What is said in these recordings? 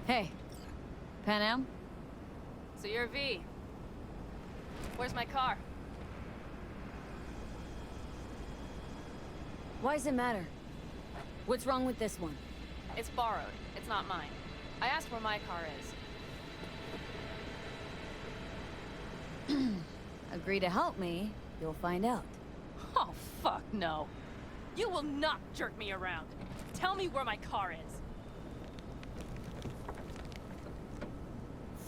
Hey, Panam? So you're V. Where's my car? Why does it matter? What's wrong with this one? It's borrowed. It's not mine. I asked where my car is. Agree to help me, you'll find out. Oh, fuck no. You will not jerk me around. Tell me where my car is.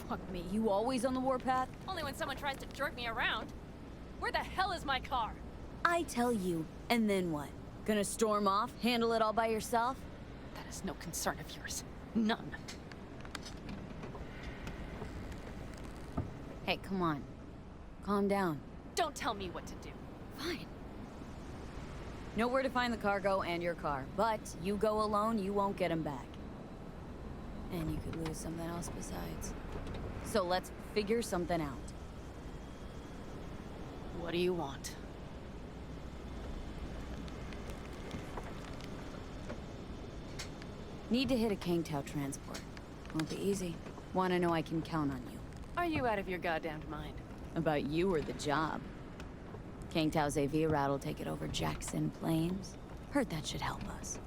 Fuck me, you always on the warpath? Only when someone tries to jerk me around. Where the hell is my car? I tell you, and then what? Gonna storm off, handle it all by yourself? That is no concern of yours. None. Hey, come on. Calm down. Don't tell me what to do. Fine. Know where to find the cargo and your car, but you go alone, you won't get them back. And you could lose something else besides. So let's figure something out. What do you want? Need to hit a Kangtao transport. Won't be easy. Wanna know I can count on you. Are you out of your goddamned mind? About you or the job. Kangtao's AV route will take it over Jackson Plains. Heard that should help us.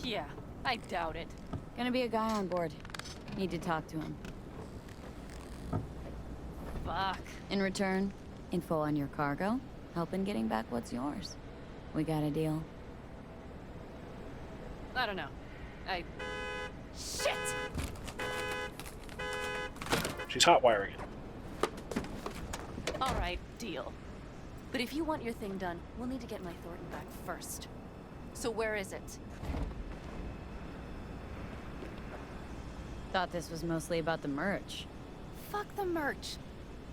Yeah, I doubt it. Gonna be a guy on board. Need to talk to him. Fuck. In return, info on your cargo, help in getting back what's yours. We got a deal. I don't know. Shit! She's hot wiring it. Alright, deal. But if you want your thing done, we'll need to get my Thornton back first. So where is it? Thought this was mostly about the merch. Fuck the merch.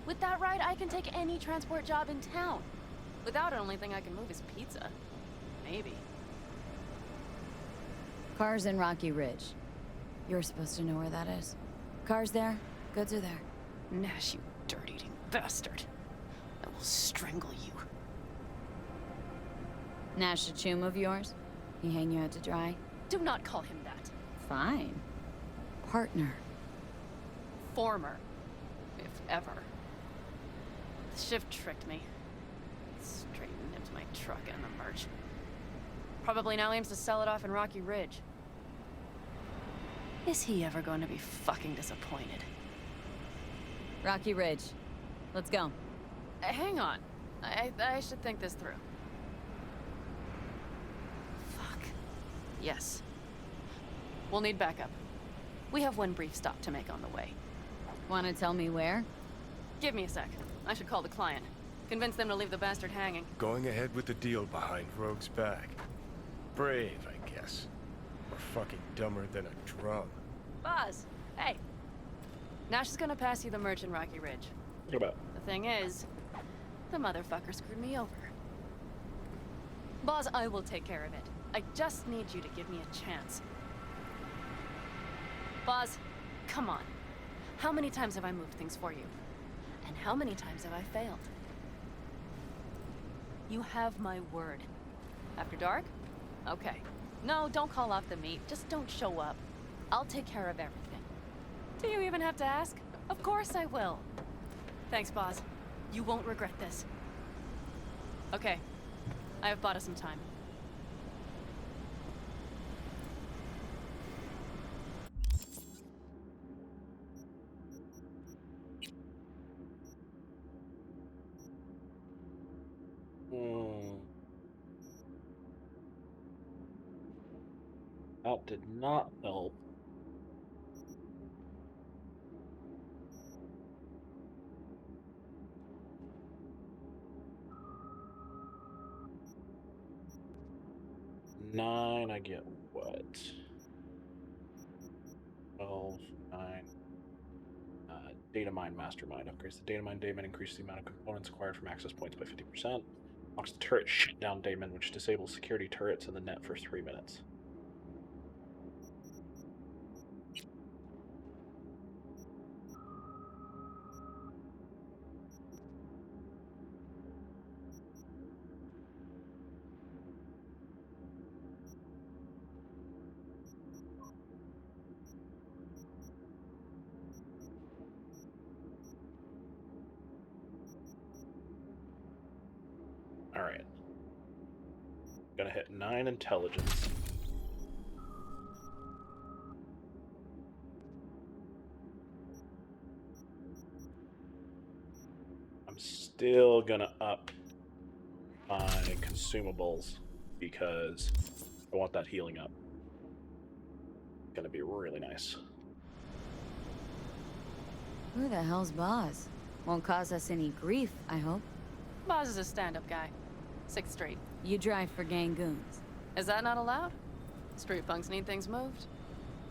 With that ride, I can take any transport job in town. Without it, only thing I can move is pizza. Maybe. Car's in Rocky Ridge. You're supposed to know where that is. Car's there, goods are there. Nash, you dirt-eating bastard. I will strangle you. Nash a chum of yours? He hang you out to dry? Do not call him that. Fine. Partner. Former. If ever. The shift tricked me. Straight nipped my truck and the merch. Probably now aims to sell it off in Rocky Ridge. Is he ever going to be fucking disappointed? Rocky Ridge. Let's go. Hang on. I should think this through. Fuck. Yes. We'll need backup. We have one brief stop to make on the way. Wanna tell me where? Give me a sec. I should call the client. Convince them to leave the bastard hanging. Going ahead with the deal behind Rogue's back. Brave, I guess. Or fucking dumber than a drum. Boz, hey. Nash is gonna pass you the merch in Rocky Ridge. What about? The thing is, the motherfucker screwed me over. Boz, I will take care of it. I just need you to give me a chance. Boz, come on. How many times have I moved things for you? And how many times have I failed? You have my word. After dark? Okay. No, don't call off the meet. Just don't show up. I'll take care of everything. Do you even have to ask? Of course I will. Thanks, Boz. You won't regret this. Okay. I have bought us some time. That did not help. Nine, I get what? 12, 9. Data mine mastermind upgrades the data mine daemon, increases the amount of components acquired from access points by 50%. Knocks the turret shut down daemon, which disables security turrets in the net for 3 minutes. Gonna hit 9 intelligence. I'm still gonna up my consumables because I want that healing up. It's gonna be really nice. Who the hell's Boz? Won't cause us any grief, I hope. Boz is a stand-up guy. 6th Street. You drive for gang goons. Is that not allowed? Street punks need things moved.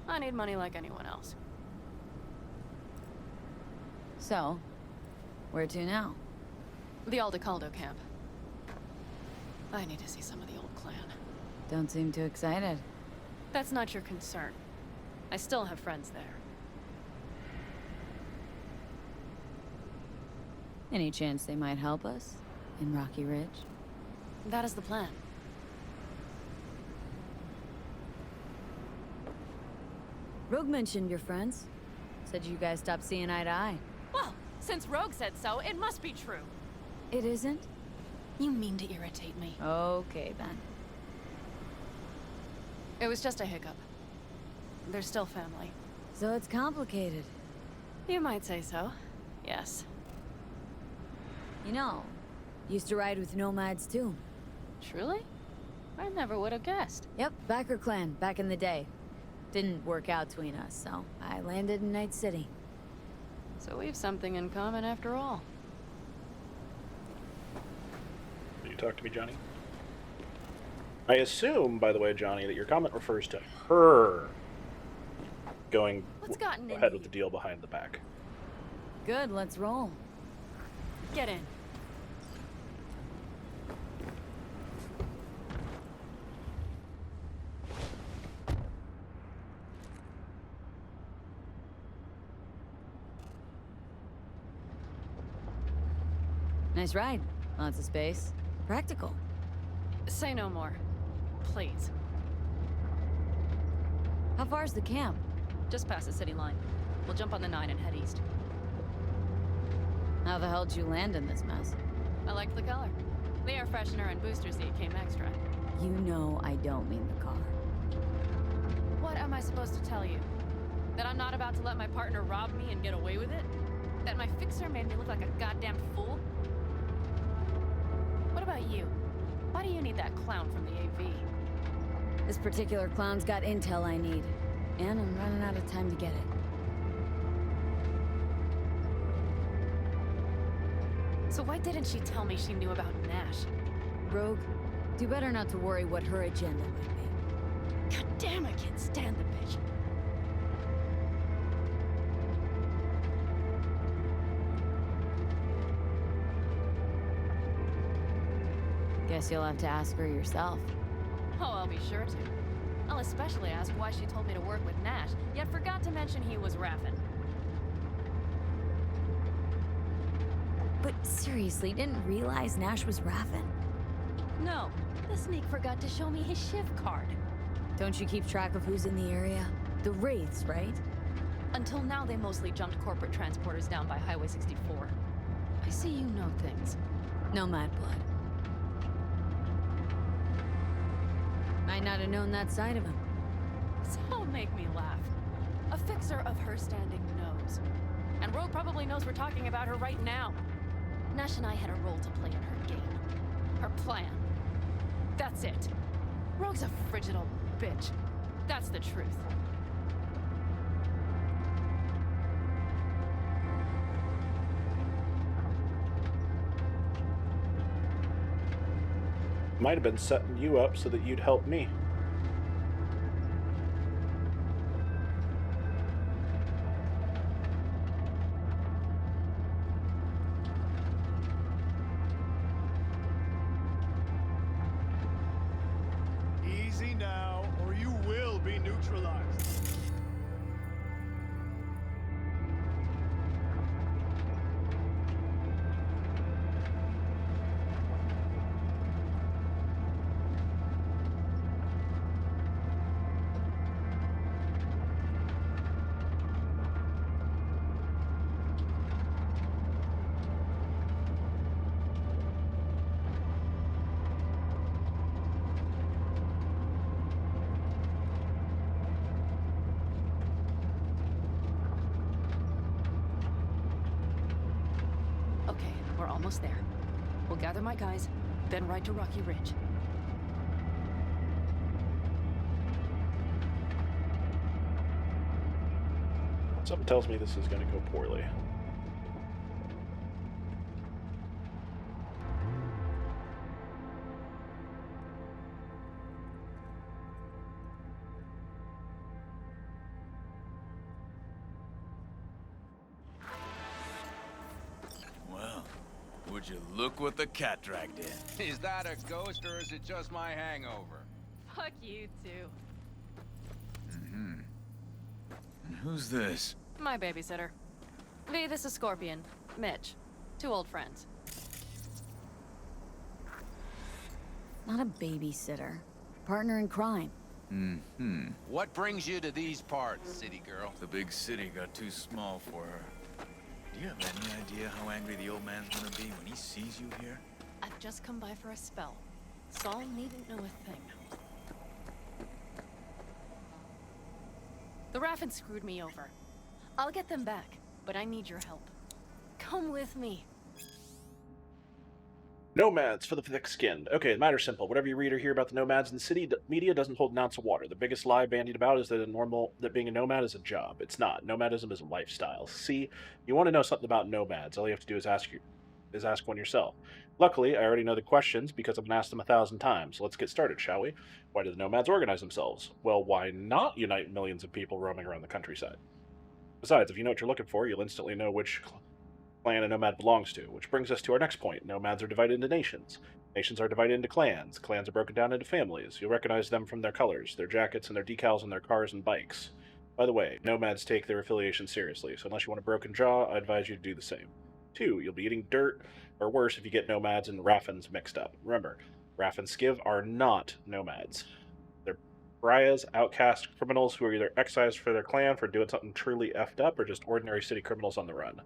I need money like anyone else. So, where to now? The Aldecaldo camp. I need to see some of the old clan. Don't seem too excited. That's not your concern. I still have friends there. Any chance they might help us? In Rocky Ridge? That is the plan. Rogue mentioned your friends. Said you guys stopped seeing eye to eye. Well, since Rogue said so, it must be true. It isn't? You mean to irritate me. Okay, then. It was just a hiccup. They're still family. So it's complicated. You might say so. Yes. You know, used to ride with nomads too. Truly? I never would have guessed. Yep, Backer clan, back in the day. Didn't work out between us, so I landed in Night City. So we've something in common after all. Will you talk to me, Johnny? I assume, by the way, Johnny, that your comment refers to her going What's gotten ahead into with the deal behind the back. Good, let's roll. Get in. Nice ride. Lots of space. Practical. Say no more. Please. How far's the camp? Just past the city line. We'll jump on the 9 and head east. How the hell did you land in this mess? I liked the color. The air freshener and booster seat came extra. You know I don't mean the car. What am I supposed to tell you? That I'm not about to let my partner rob me and get away with it? That my fixer made me look like a goddamn fool? What about you? Why do you need that clown from the AV? This particular clown's got intel I need. And I'm running out of time to get it. So why didn't she tell me she knew about Nash? Rogue, do better not to worry what her agenda might be. God damn, I can't stand the bitch. Guess you'll have to ask her yourself. Oh, I'll be sure to. I'll especially ask why she told me to work with Nash, yet forgot to mention he was Raffen. But seriously, didn't realize Nash was Raffen. No, the sneak forgot to show me his shiv card. Don't you keep track of who's in the area? The Wraiths, right? Until now, they mostly jumped corporate transporters down by Highway 64. I see you know things. Nomad blood. Might not have known that side of him. So make me laugh. A fixer of her standing knows. And Rogue probably knows we're talking about her right now. Nash and I had a role to play in her game. Her plan. That's it. Rogue's a frigid old bitch. That's the truth. Might have been setting you up so that you'd help me. Easy now, or you will be neutralized. We're almost there. We'll gather my guys, then ride to Rocky Ridge. Something tells me this is going to go poorly. Well, would you look what the cat dragged in? Is that a ghost or is it just my hangover? Fuck you two. And who's this? My babysitter. V, this is Scorpion. Mitch. 2 old friends. Not a babysitter. Partner in crime. What brings you to these parts, city girl? The big city got too small for her. Do you have any idea how angry the old man's gonna be when he sees you here? I've just come by for a spell. Saul needn't know a thing. The Raffins screwed me over. I'll get them back, but I need your help. Come with me. Nomads for the thick-skinned. Okay, the matter's simple. Whatever you read or hear about the nomads in the city, media doesn't hold an ounce of water. The biggest lie bandied about is that being a nomad is a job. It's not. Nomadism is a lifestyle. See, you want to know something about nomads, all you have to do is ask one yourself. Luckily, I already know the questions because I've been asked them 1,000 times. Let's get started, shall we? Why do the nomads organize themselves? Well, why not unite millions of people roaming around the countryside? Besides, if you know what you're looking for, you'll instantly know which clan a nomad belongs to, which brings us to our next point. Nomads are divided into nations. Nations are divided into clans. Clans are broken down into families. You'll recognize them from their colors, their jackets, and their decals on their cars and bikes. By the way, nomads take their affiliation seriously, so unless you want a broken jaw, I advise you to do the same. 2, you'll be eating dirt, or worse if you get nomads and Raffins mixed up. Remember, Raff and Skiv are not nomads. They're pariahs, outcast criminals who are either excised for their clan for doing something truly effed up, or just ordinary city criminals on the run.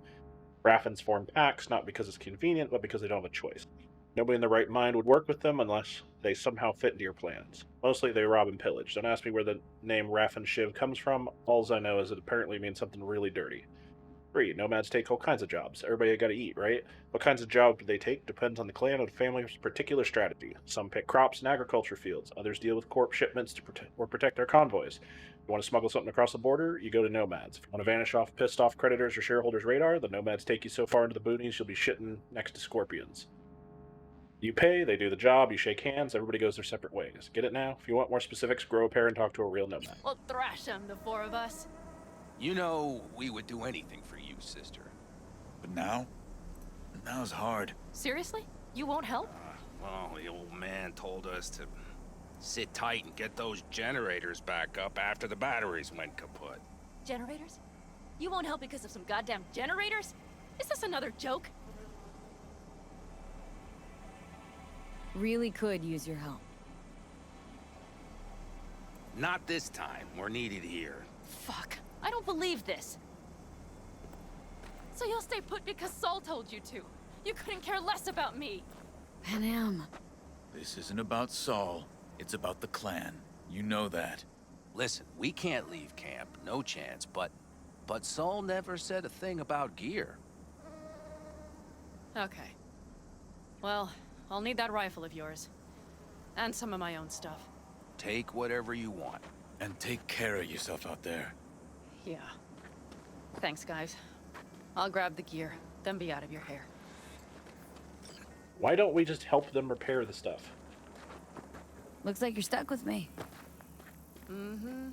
Raffins form packs not because it's convenient, but because they don't have a choice. Nobody in their right mind would work with them unless they somehow fit into your plans. Mostly they rob and pillage. Don't ask me where the name Raffin Shiv comes from. All I know is it apparently means something really dirty. 3, nomads take all kinds of jobs. Everybody gotta eat, right? What kinds of jobs do they take depends on the clan or the family's particular strategy. Some pick crops and agriculture fields. Others deal with corp shipments to protect their convoys. If you want to smuggle something across the border, you go to nomads. If you want to vanish off pissed off creditors or shareholders' radar, the nomads take you so far into the boonies you'll be shitting next to scorpions. You pay, they do the job, you shake hands, everybody goes their separate ways. Get it now? If you want more specifics, grow a pair and talk to a real nomad. We'll thrash them, the 4 of us. You know, we would do anything for you, sister. But now? Now's hard. Seriously? You won't help? Well, the old man told us to sit tight and get those generators back up after the batteries went kaput. Generators? You won't help because of some goddamn generators? Is this another joke? Really could use your help. Not this time. We're needed here. Fuck. I don't believe this. So you'll stay put because Saul told you to. You couldn't care less about me. Panam. This isn't about Saul. It's about the clan. You know that. Listen, we can't leave camp. No chance. But Saul never said a thing about gear. Okay. Well, I'll need that rifle of yours. And some of my own stuff. Take whatever you want. And take care of yourself out there. Yeah. Thanks, guys. I'll grab the gear, then be out of your hair. Why don't we just help them repair the stuff? Looks like you're stuck with me. Mm-hmm.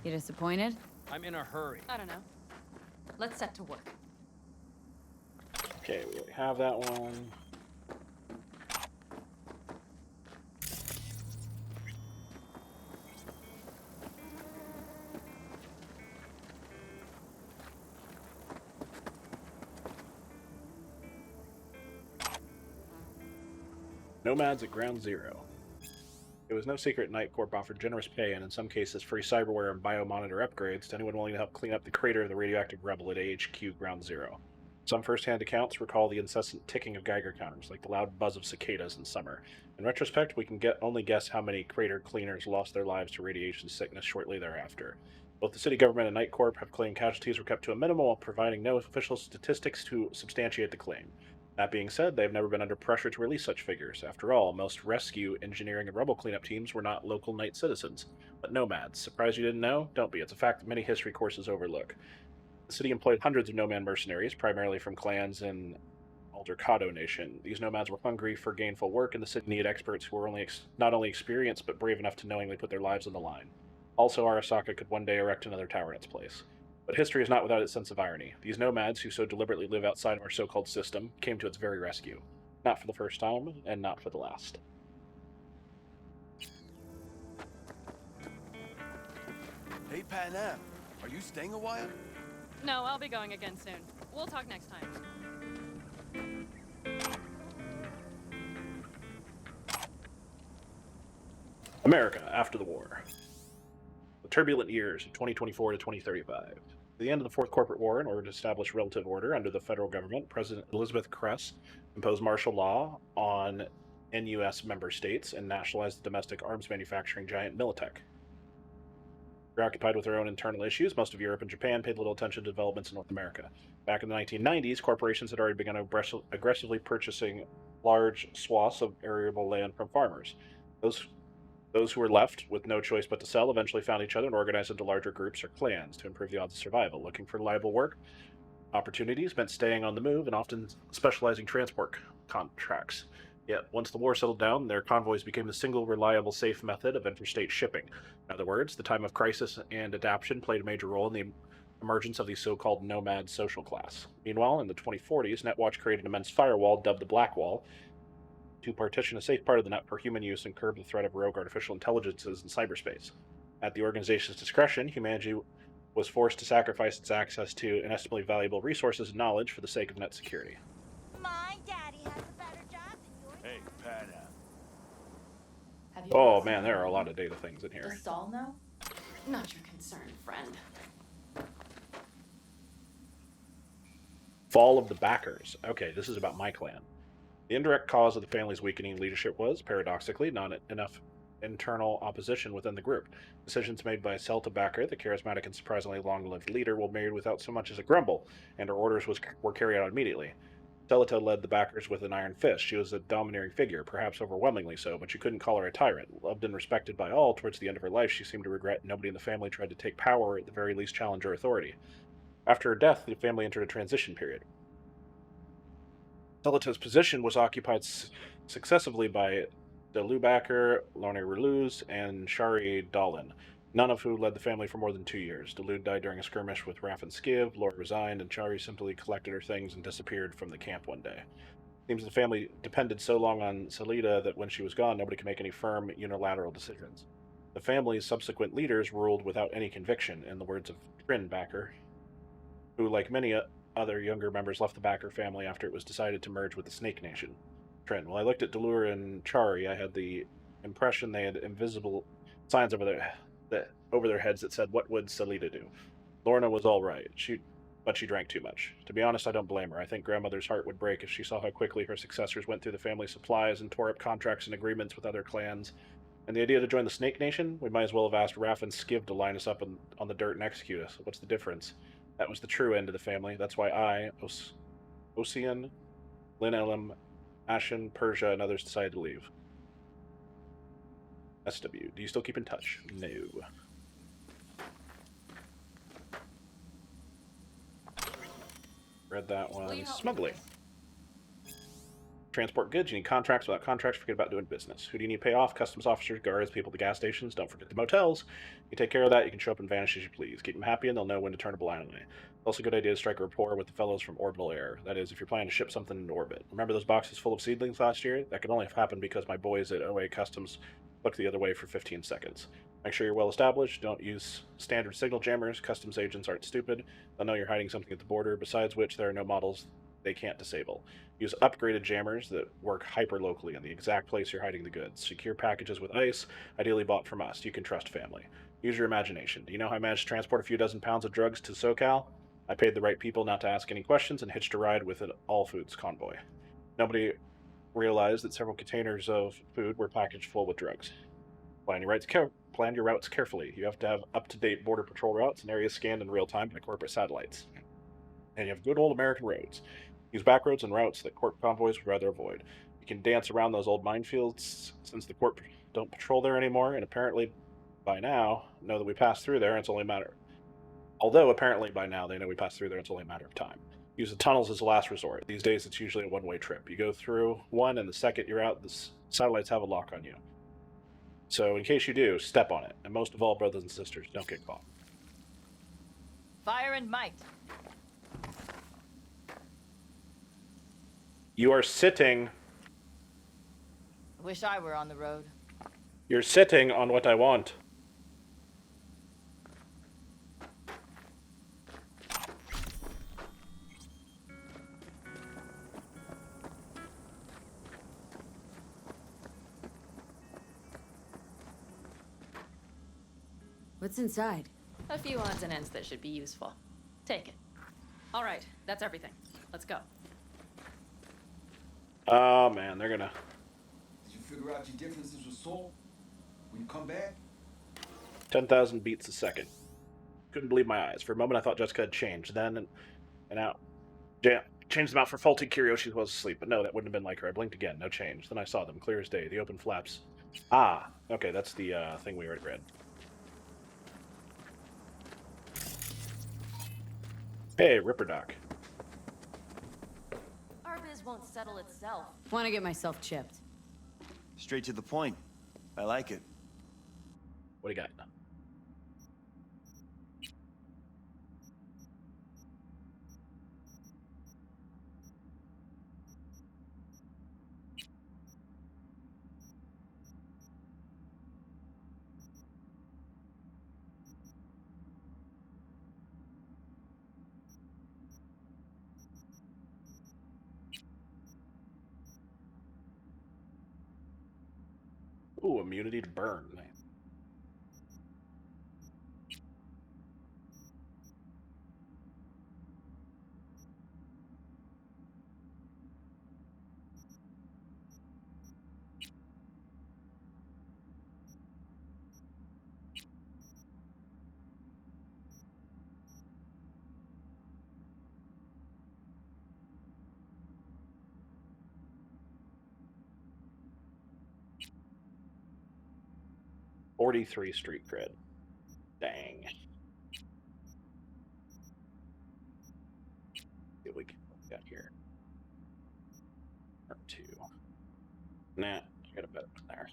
You disappointed? I'm in a hurry. I don't know. Let's set to work. Okay, we already have that one. Nomads at Ground Zero. It was no secret Night Corp offered generous pay and in some cases free cyberware and biomonitor upgrades to anyone willing to help clean up the crater of the radioactive rebel at AHQ Ground Zero. Some first-hand accounts recall the incessant ticking of Geiger counters, like the loud buzz of cicadas in summer. In retrospect, we can only guess how many crater cleaners lost their lives to radiation sickness shortly thereafter. Both the city government and Night Corp have claimed casualties were kept to a minimum while providing no official statistics to substantiate the claim. That being said, they've never been under pressure to release such figures. After all, most rescue, engineering, and rebel cleanup teams were not local night citizens, but nomads. Surprised you didn't know? Don't be. It's a fact that many history courses overlook. The city employed hundreds of nomad mercenaries, primarily from clans in Aldercado Nation. These nomads were hungry for gainful work, and the city needed experts who were not only experienced but brave enough to knowingly put their lives on the line. Also, Arasaka could one day erect another tower in its place. But history is not without its sense of irony. These nomads, who so deliberately live outside of our so-called system, came to its very rescue. Not for the first time, and not for the last. Hey, Panam, are you staying a while? No, I'll be going again soon. We'll talk next time. America after the war. The turbulent years of 2024 to 2035. At the end of the Fourth Corporate War, in order to establish relative order under the federal government, President Elizabeth Kress imposed martial law on NUS member states and nationalized the domestic arms manufacturing giant Militech. Preoccupied with their own internal issues, most of Europe and Japan paid little attention to developments in North America. Back in the 1990s, corporations had already begun aggressively purchasing large swaths of arable land from farmers. Those who were left with no choice but to sell eventually found each other and organized into larger groups or clans to improve the odds of survival. Looking for reliable work opportunities meant staying on the move and often specializing transport contracts. Yet, once the war settled down, their convoys became the single reliable, safe method of interstate shipping. In other words, the time of crisis and adaptation played a major role in the emergence of the so-called nomad social class. Meanwhile, in the 2040s, Netwatch created an immense firewall dubbed the Black Wall to partition a safe part of the net for human use and curb the threat of rogue artificial intelligences in cyberspace. At the organization's discretion, humanity was forced to sacrifice its access to inestimably valuable resources and knowledge for the sake of net security. My daddy has a better job than yours. Hey, Panam. Have you Oh asked man, there are a him? lot of data things in here. Does Saul know? Not your concern, friend. Fall of the Backers. Okay, this is about my clan. The indirect cause of the family's weakening leadership was, paradoxically, not enough internal opposition within the group. Decisions made by Celta Backer, the charismatic and surprisingly long-lived leader, were made without so much as a grumble, and her orders were carried out immediately. Celta led the Backers with an iron fist. She was a domineering figure, perhaps overwhelmingly so, but you couldn't call her a tyrant. Loved and respected by all, towards the end of her life she seemed to regret nobody in the family tried to take power or at the very least challenge her authority. After her death, the family entered a transition period. Celta's position was occupied successively by Delubacker, Lorne Reluz, and Shari Dolan, none of who led the family for more than 2 years. Delud died during a skirmish with Raff and Skiv, Lord resigned, and Shari simply collected her things and disappeared from the camp one day. It seems the family depended so long on Salida that when she was gone, nobody could make any firm, unilateral decisions. The family's subsequent leaders ruled without any conviction, in the words of Trin Backer, who, like many other younger members, left the Backer family after it was decided to merge with the Snake Nation. Trent. When I looked at Delur and Chari, I had the impression they had invisible signs over their heads that said, "What would Salida do?" Lorna was all right, but she drank too much. To be honest, I don't blame her. I think grandmother's heart would break if she saw how quickly her successors went through the family supplies and tore up contracts and agreements with other clans. And the idea to join the Snake Nation? We might as well have asked Raff and Skiv to line us up on the dirt and execute us. What's the difference? That was the true end of the family. That's why I, Ocean, Lynn Elam, Ashen, Persia, and others decided to leave. SW. Do you still keep in touch? No. Read that one. Smuggling. Transport goods. You need contracts. Without contracts, forget about doing business. Who do you need to pay off? Customs officers, guards, people at the gas stations. Don't forget the motels. You take care of that, you can show up and vanish as you please. Keep them happy and they'll know when to turn a blind eye. It's also a good idea to strike a rapport with the fellows from Orbital Air. That is, if you're planning to ship something into orbit. Remember those boxes full of seedlings last year? That could only have happened because my boys at OA Customs looked the other way for 15 seconds. Make sure you're well established. Don't use standard signal jammers. Customs agents aren't stupid. They'll know you're hiding something at the border, besides which there are no models they can't disable. Use upgraded jammers that work hyper-locally in the exact place you're hiding the goods. Secure packages with ice, ideally bought from us. You can trust family. Use your imagination. Do you know how I managed to transport a few dozen pounds of drugs to SoCal? I paid the right people not to ask any questions and hitched a ride with an all-foods convoy. Nobody realized that several containers of food were packaged full with drugs. Plan your routes carefully. You have to have up-to-date border patrol routes and areas scanned in real time by corporate satellites. And you have good old American roads. Use back roads and routes that Corp convoys would rather avoid. You can dance around those old minefields since the Corp don't patrol there anymore, and apparently by now know that we passed through there, and it's only a matter. Although apparently by now they know we passed through there, it's only a matter of time. Use the tunnels as a last resort. These days it's usually a one-way trip. You go through one, and the second you're out, the satellites have a lock on you. So in case you do, step on it. And most of all, brothers and sisters, don't get caught. Fire and might. You are sitting. Wish I were on the road. You're sitting on what I want. What's inside? A few odds and ends that should be useful. Take it. All right, that's everything. Let's go. Oh man, they're gonna. Did you figure out your differences with Soul? When you come back? 10,000 beats a second. Couldn't believe my eyes. For a moment I thought Jessica had changed. Then and out. Changed them out for faulty Kiryoshi who was asleep. But no, that wouldn't have been like her. I blinked again. No change. Then I saw them, clear as day. The open flaps. Ah, okay, that's the thing we already read. Hey, Ripper Doc. Our biz won't settle itself. Want to get myself chipped. Straight to the point. I like it. What do you got? Ooh, immunity to burn. Nice. .43 street cred. Dang. See what we got here. Or 2. Nah, I got a better one there.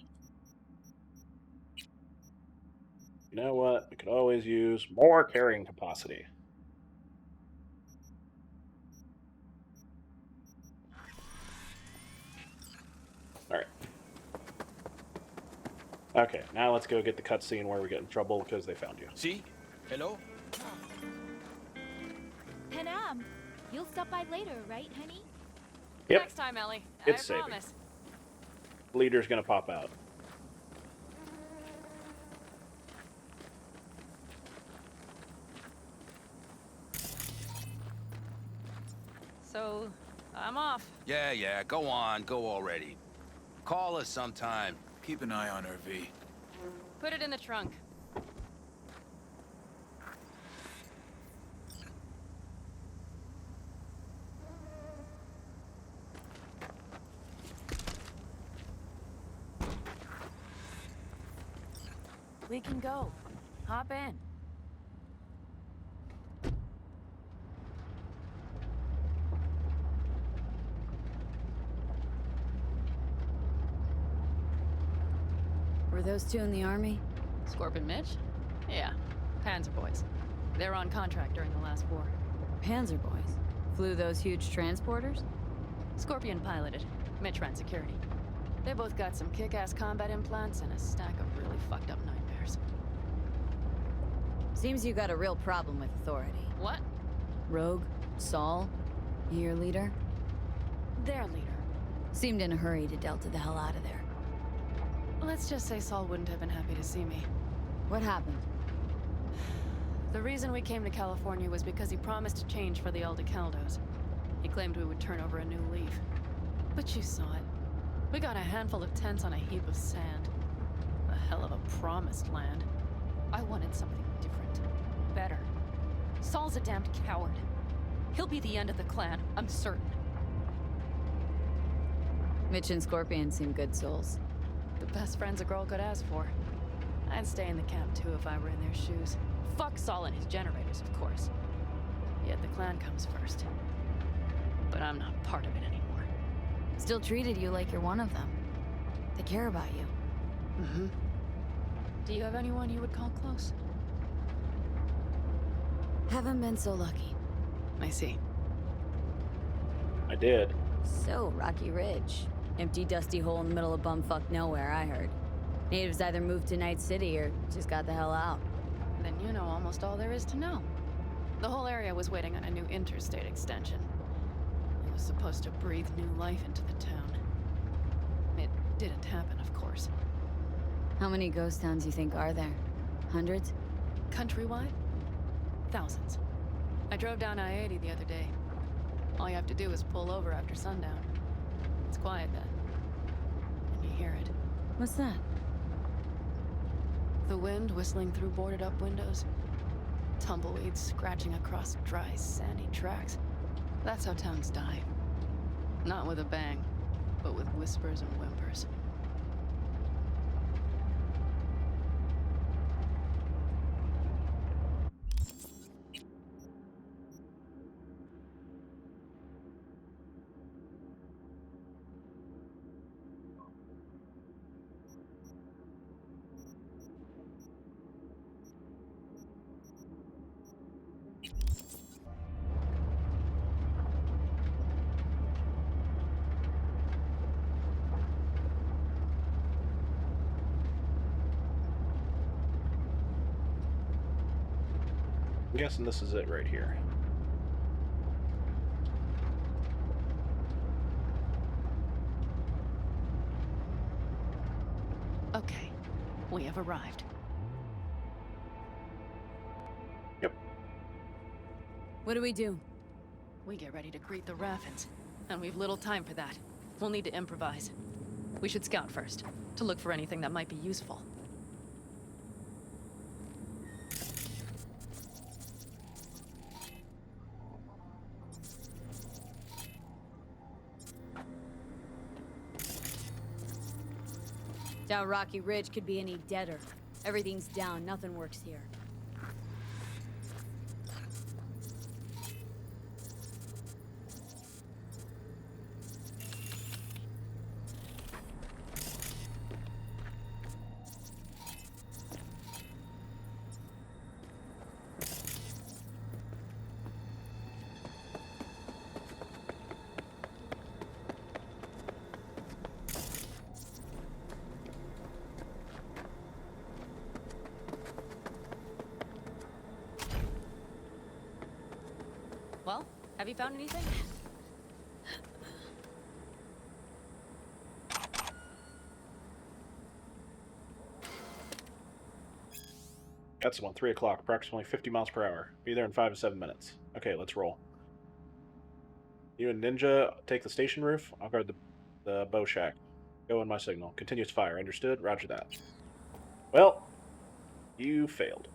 You know what? We could always use more carrying capacity. Alright. Okay, now let's go get the cutscene where we get in trouble because they found you. See? Hello? Panam, you'll stop by later, right, honey? Yep. Next time, Ellie. It's I saving. promise. Leader's gonna pop out. So, I'm off. Yeah, go on, go already. Call us sometime. Keep an eye on her, V. Put it in the trunk. We can go. Hop in. Were those two in the army? Scorpion Mitch? Yeah, Panzer boys. They're on contract during the last war. Panzer boys. Flew those huge transporters? Scorpion piloted. Mitch ran security. They both got some kick-ass combat implants and a stack of really fucked up nightmares. Seems you got a real problem with authority. What? Rogue? Saul? Your leader? Their leader. Seemed in a hurry to Delta the hell out of there. Let's just say Saul wouldn't have been happy to see me. What happened? The reason we came to California was because he promised to change for the Aldecaldos. He claimed we would turn over a new leaf. But you saw it. We got a handful of tents on a heap of sand. A hell of a promised land. I wanted something different. Better. Saul's a damned coward. He'll be the end of the clan, I'm certain. Mitch and Scorpion seem good souls. The best friends a girl could ask for. I'd stay in the camp too if I were in their shoes. Fuck Saul and his generators, of course. Yet the clan comes first. But I'm not part of it anymore. Still treated you like you're one of them. They care about you. Mm-hmm. Do you have anyone you would call close? Haven't been so lucky. I see. I did. So, Rocky Ridge. Empty, dusty hole in the middle of bumfuck nowhere, I heard. Natives either moved to Night City or just got the hell out. Then you know almost all there is to know. The whole area was waiting on a new interstate extension. It was supposed to breathe new life into the town. It didn't happen, of course. How many ghost towns you think are there? Hundreds? Countrywide? Thousands. I drove down I-80 the other day. All you have to do is pull over after sundown. It's quiet then. And you hear it. What's that? The wind whistling through boarded-up windows. Tumbleweeds scratching across dry, sandy tracks. That's how towns die. Not with a bang, but with whispers and whimpers. I'm guessing this is it right here. Okay, we have arrived. Yep. What do we do? We get ready to greet the Raffins, and we've little time for that. We'll need to improvise. We should scout first, to look for anything that might be useful. Doubt Rocky Ridge could be any deader. Everything's down, nothing works here. Well, have you found anything? Got someone, 3 o'clock, approximately 50 miles per hour. Be there in 5 to 7 minutes. Okay, let's roll. You and Ninja take the station roof. I'll guard the bow shack. Go on my signal. Continuous fire. Understood? Roger that. Well, you failed.